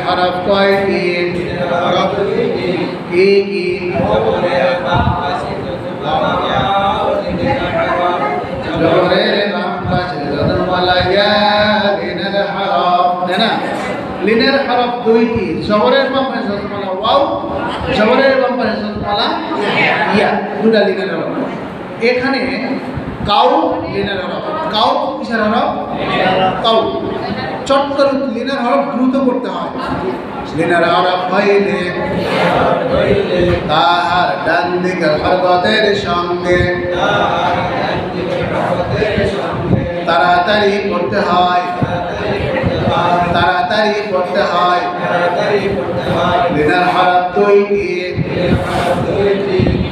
হরফ কয়টি? কি কি? জবরের বাম পাশে জজমওয়ালা ইয়া, লিনের হরফ, তাই না? লিনের হরফ দুইটি, জবরের বাম পাশে জজমওয়ালা ওয়াও, জবরের বাম পাশে জজমওয়ালা ইয়া, দুটা লিনের হরফ। এখানে কাউ লিনের হরফ, কাউ কিসের হরফ? কাউ। চট্টর লিনের হরফ দ্রুত করতে হয়। লিনের হরফ হইলে তাহার ডান দিকের হরকতের সঙ্গে তাড়াতাড়ি করতে হয়, তাড়াতাড়ি করতে হয়। লিনের হরফ দুইটি,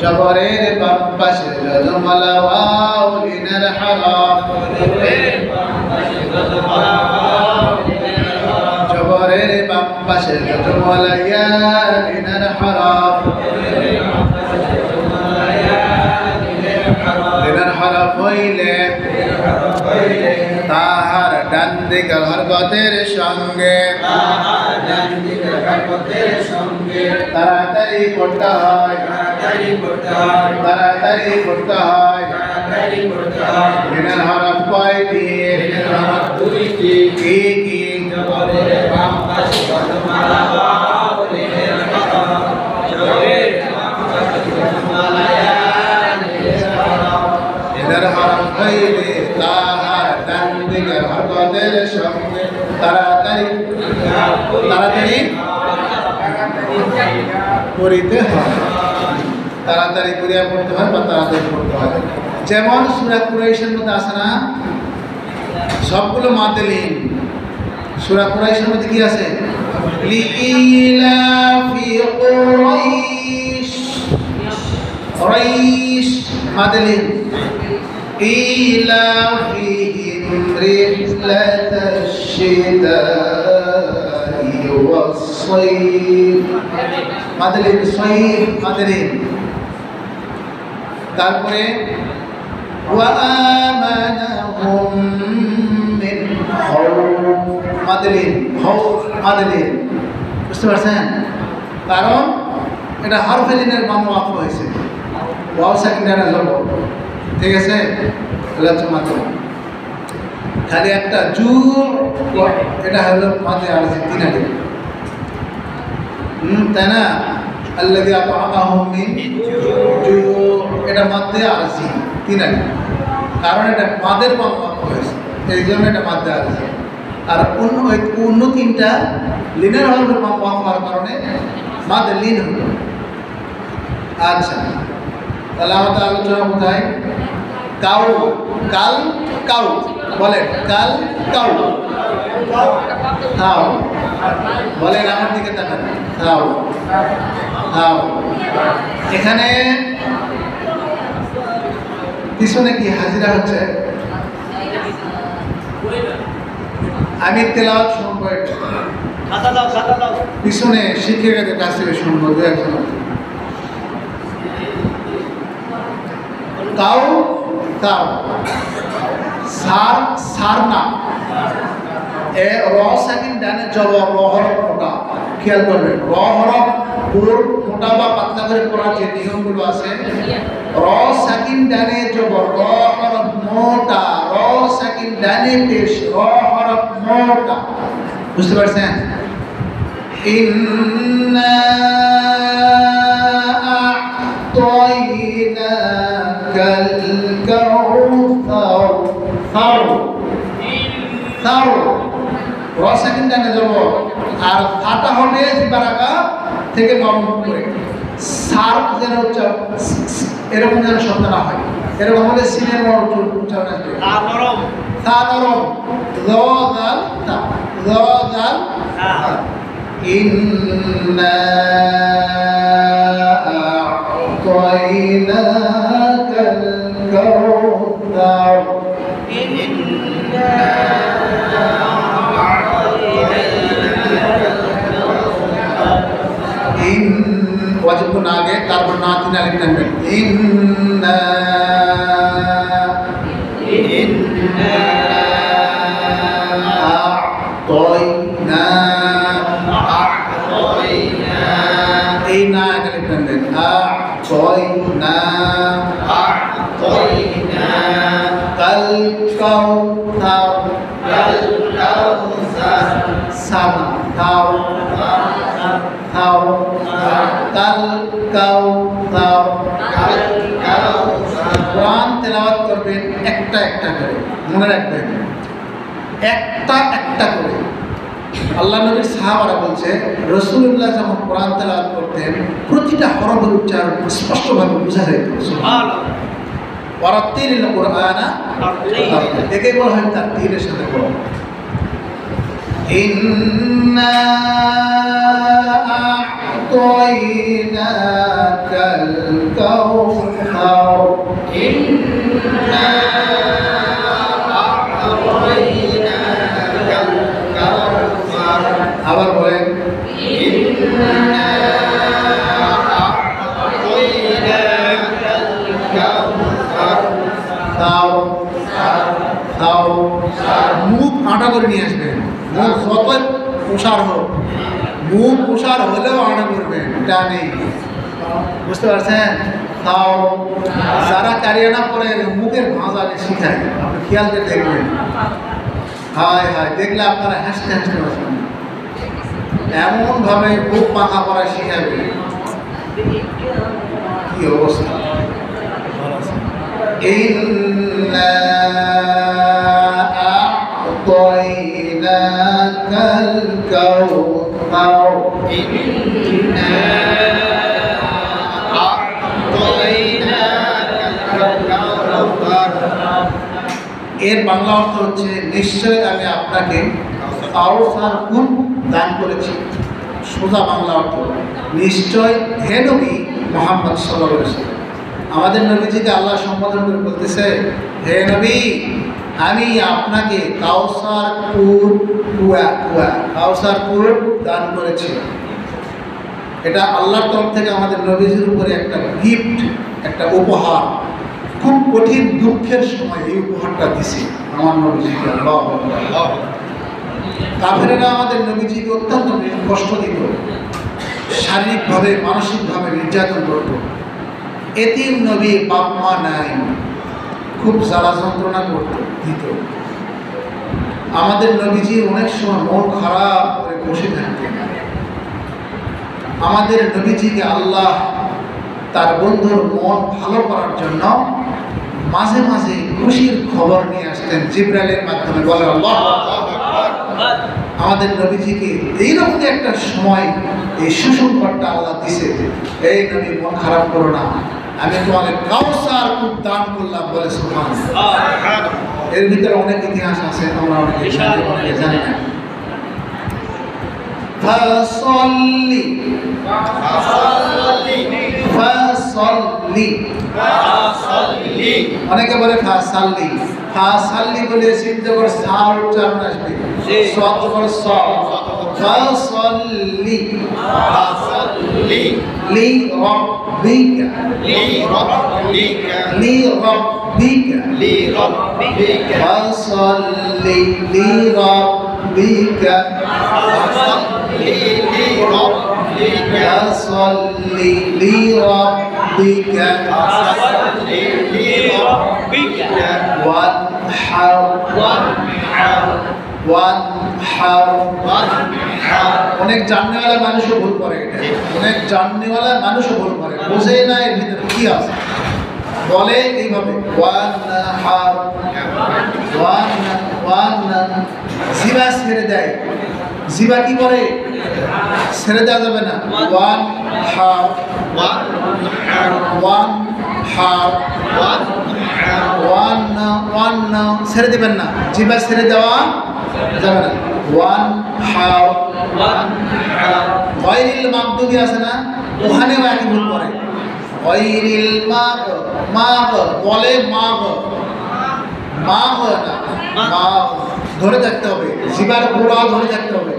জবরের বাম পাশে জজমওয়ালা ওয়াও, লিনের হরফ, জবরের বাম পাশে জজমওয়ালা ইয়া, লিনের হরফ, লিনের হরফ হইলে তাহার ডান দিকের হরকতের সঙ্গে তাড়াতাড়ি করতে হয়, তাড়াতাড়ি করতে হয়। লিনের হরফ কয়টি? কি কি? লিনের হরফ হইলে তাহার ডান দিকের হরকতের সঙ্গে তাড়াতাড়ি তাড়াতাড়ি করিতে হয়, তাড়াতাড়ি করিয়া পড়তে হয় বা তাড়াতাড়ি পড়তে হয়। যেমন সূরা কুরাইশের মধ্যে আছে না, সবগুলো মাদে লিন। সূরা কুরাইশের মধ্যে কি আছে? লিইলাফি কুরাইশ, কুরাইশ মাদে লিন। ইলাফিহিম রিহলাতাশ শিতাই ওয়াস সাইফ, মাদে লিন, সাইফ মাদে লিন। তারপরে ওয়া আমানাহুম মিন খাউফ, মাদে লিন, খাউফ মাদে লিন। বুঝতে পারছেন? কারণ এটা হরফে লিনের বাম ওয়াকফ হয়েছে, ওয়াও সাকিন ডানা জবর, ঠিক আছে? মাত্র খালি একটা জু, এটা হলো মাদে আরজি তিনালি, তাই না? আল্লাযী আত'আমাহুম মিন জু, এটা মাদে আরজি তিনালি, কারণ এটা মাদের বাম ওয়াকফ হয়েছে, এই জন্য এটা মাদে আরজি। আর অন্য তিনটা লিনের হরফের বাম ওয়াকফ হওয়ার কারণে মাদে লিন হলো। আচ্ছা, তাহলে আমাদের আলোচনা কোথায়? কাউ, কাল, কাউ, বলেন কাল, কাউ, হাও, বলেন আমার দিকে তাকান, হাও, হাও। এখানে পিছনে কি হাজিরা হচ্ছে? আমি তেলাওয়াত শুনবো, পিছনে শিক্ষকের কাছ থেকে শুনবো দু একজন। কাউ, কাউ, সার, সার না, এ র সাকিন ডানে জবর, র হরফ মোটা, খেয়াল করবেন। র হরফ পুরো মোটা বা পাতলা করে পড়ার যে নিয়মগুলো আছে, র সাকিন ডানে জবর, র হরফ মোটা, র সাকিন ডানে পেশ, র হরফ মোটা। বুঝতে পারছেন? ইন্না আ'তাইনাকাল কাউসার, সার, সার, র সাকিন ডানে জবর, আর ফাটা হবে জিবারাকা থেকে নরম করে, সার যেন এরকম যেন শব্দ না হয়, এরকম হলে সিনের উচ্চারণ আসবে। নরম, সা নরম, র দাল তা, র দাল তা। ইন্না আ'তাইনাকাল কাউসার, ইন্না ওয়াজিব কোন আগে, তারপর না তিন আলিফ টানবেন। ইন্না আ'তাইনা কাউ তাও সানা তাও তাও কাল কাউ তাও কোরআন তেলাওয়াত করবেন একটা একটা করে, মনে রাখবেন একটা একটা করে। আল্লাহ নবীর সাহাবারা বলছে রাসূলুল্লাহ যখন কোরআন তেলাওয়াত করতেন প্রতিটা হরফের উচ্চারণ স্পষ্টভাবে বোঝা যেত। সুবহানাল্লাহ। ওয়ারাত্তিলিল কুরআনা একে বলা হয় তারতিলের সাথে পড়া। ইন্না আ'তাইনাকাল কাউসার ইন্না আ'তাইনাকাল কাউসার। আবার বলেন ইন্না আ'তাইনাকাল কাউসার। তাও তাও মুখ আটা করে নিয়ে আসবেন। মুখ যতই প্রসার হোক, মুখ প্রসার হলেও আটা করবেন, এটা নেই। বুঝতে পারছেন? তাও যারা কারিয়ানা করে মুখের ভাঁজ আগে শিখায়, আপনি খেয়াল করে দেখবেন। হায় হায়, দেখলে আপনারা হাসতে হাসতে বসবেন, এমনভাবে মুখ পাখা করা শিখাবে, কি অবস্থা। إنا أعطيناك الكوثر إنا أعطيناك الكوثر। এর বাংলা অর্থ হচ্ছে নিশ্চয় আমি আপনাকে কাউসার কুল দান করেছি। সোজা বাংলা অর্থ নিশ্চয় হে নবী মুহাম্মদ সাল্লাল্লাহু আলাইহি ওয়াসাল্লাম। আমাদের নবীজিকে আল্লাহ সম্বোধন করে বলতেছে, হে নবী আমি আপনাকে কাউসার কাউসার কুল দান করেছি। এটা আল্লাহর তরফ থেকে আমাদের নবীজির উপরে একটা গিফট, একটা উপহার। খুব কঠিন দুঃখের সময় এই উপহারটা দিছে আমার নবীজিকে। আল্লাহ কাফেরেরা আমাদের নবীজিকে অত্যন্ত কষ্ট দিত, শারীরিকভাবে মানসিকভাবে নির্যাতন করত। এতিম নবী, বাপ মা নাই, খুব জ্বালা যন্ত্রণা করত দিত। আমাদের নবীজি অনেক সময় মন খারাপ করে বসে থাকতেন। আমাদের নবীজিকে আল্লাহ তার বন্ধুর মন ভালো করার জন্য মাঝে মাঝে খুশির খবর নিয়ে আসতেন জিবরাইলের মাধ্যমে। বলে আল্লাহ। আমাদের নবীজিকে এইরকম একটা সময় এই সুসংবাদটা আল্লাহ দিছে, এই নবী মন খারাপ করো না, আমি তোমাকে কাউসার কুল দান করলাম। বলে সুবহানাল্লাহ। এর ভিতরে অনেক ইতিহাস আছে, আমরা অনেকে জানি না। ফাসল্লি ফাসল্লি ফাসল্লি, অনেকে বলে ফাসাল্লি। ফাসাল্লি বলে চিন্তা করে সার উচ্চারণ আসবে, সৎ করে সৎ। ফাসল্লি ফাসল্লি লি রাব্বিকা লি রাব্বিকা লি রাব্বিকা লি রাব্বিকা ফাসল্লি লি রাব্বিকা ফাসল্লি লি রাব্বিকা ফাসল্লি লি রাব্বিকা ফাসল্লি লি রাব্বিকা ওয়ানহার ওয়ানহার ওয়ানহার ওয়ানহার। অনেক জাননেওয়ালা মানুষও ভুল করে, এটা অনেক জাননেওয়ালা মানুষও ভুল করে, বোঝে না এর ভিতরে কি আছে। বলে এইভাবে ওয়ানহার ওয়ান ওয়ান, জিবা ছেড়ে দেয়। জিবা কি করে? ছেড়ে দেওয়া যাবে না। ওয়ান হার ওয়ান ওয়ান হার ওয়ান ওয়ান ওয়ান, ছেড়ে দেবেন না, জিবা ছেড়ে দেওয়া যাবে না। ওয়ান হার ওয়ান হার। গায়রিল মাগদুবি আছে না, ওখানেও একই ভুল করে। গায়রিল মাগ মাগ বলে মাগ মাগ না, মাগ ধরে থাকতে হবে, জিবার গোড়া ধরে থাকতে হবে।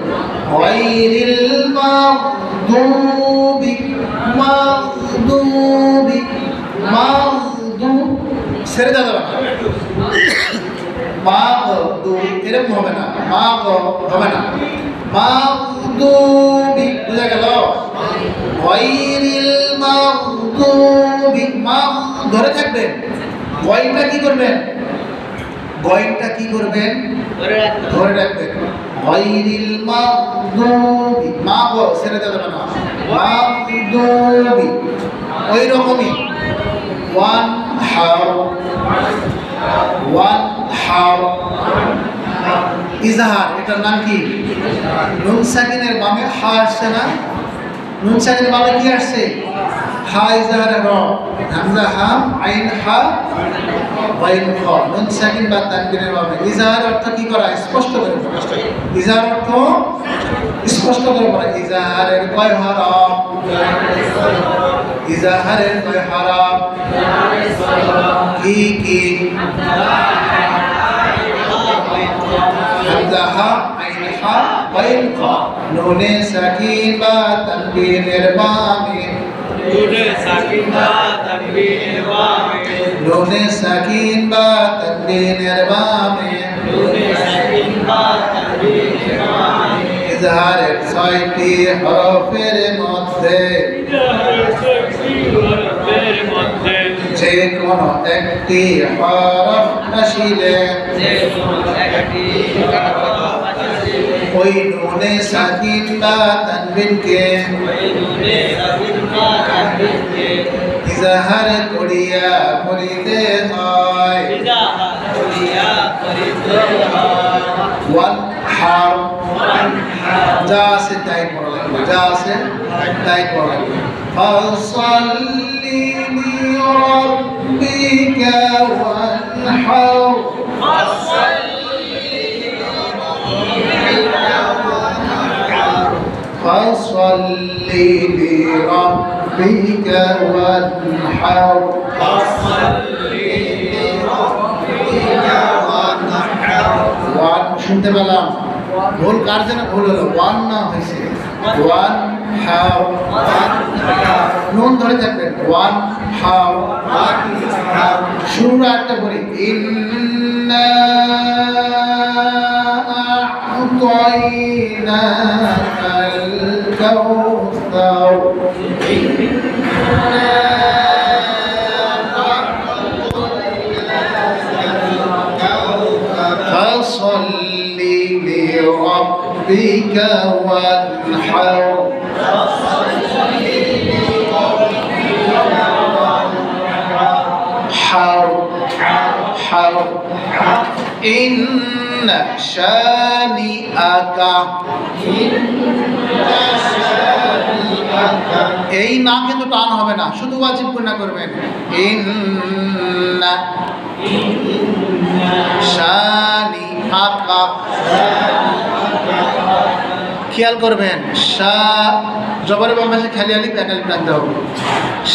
গায়রিল মাগদুবি মাগদুবি মাগদু, ছেড়ে দেওয়া যাবে না। মাগদু এরকম হবে না, মাগ হবে না, মাগদুবি। বুঝা গেল? গায়রিল মাগদুবি, মাগ ধরে থাকবেন। গয়টা কি করবেন? গয়নটা কি করবেন? ধরে রাখবেন। গায়রিল মাগদুবি, মা গো ছেড়ে দেবে না, মাগদুবি। ওই রকমই ওয়ান হার, ওয়ান হার ইজহার, এটার নাম কি? নুন সাকিনের বামে হা আসছে না? নুন সাকিনের বামে কি আসছে? হা ইজহারে র, হামজা হা, আইন হা, ওয়াইন খ। নুন সাকিন বা তানবিনের বামে ইজহার অর্থ কি করা? স্পষ্ট করে। ইজহার অর্থ স্পষ্ট করে বলা। ইজহারের কয় হরফ? ইজহারের কয় হরফ? কি কি? হামজা হা, আইন হা, ওয়াইন খ। নুনে সাকিন বা তানবিনের বামে, নুনে সাকিন বা তানবিনের বামে, নুনে সাকিন বা তানবিনের বামে, নুনে সাকিন বা তানবিনের বামে। ইজহারের 6টি হরফের মধ্যে, যে কোনো একটি হরফ আসিলে, ওই নুনে সাকিন বা তানবিনকে ইজহার করিয়া করিতে হয়। ওয়ান হার, যা আছে তাই পড়া লাগবে, যা আছে তাই পড়া লাগবে। ফাসাল্লি লিরাব্বিকা ওয়ানহার, ফাসাল্লি লিরাব্বিকা ওয়ানহার, ওয়ান শুনতে পেলাম, ভুল কার জন্য ভুল হলো? ওয়ান না হয়েছে ওয়ান হাও, নুন ধরে থাকবেন। ওয়ান হাও, শুরু একটা করি। ইন্না আ'তাইনাকাল কাউসার, ফাসাল্লি লিরাব্বিকা ওয়ানহার, হার হার। ইন্না শানিআকা, এই না কিন্তু টান হবে না, শুধু ওয়াজিব গুণা করবেন। ইন্না শানিআকা, খেয়াল করবেন। শা জবরের বাম পাশে খালি আলিফ, এক আলিফ টানতে হবে।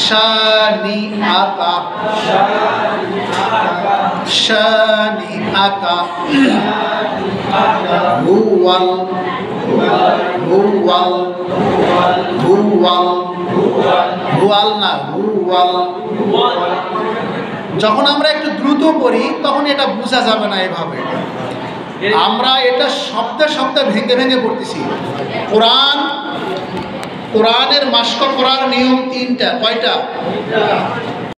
শানিআকা, শানিআকা। হুয়াল, হুয়াল, হুয়াল, হুয়াল না হুয়াল। যখন আমরা একটু দ্রুত পড়ি তখন এটা বোঝা যাবে না এভাবে। আমরা এটা শব্দে শব্দে ভেঙে ভেঙে পড়তেছি। কোরআনের মাস্ক করার নিয়ম 3টা। কয়টা?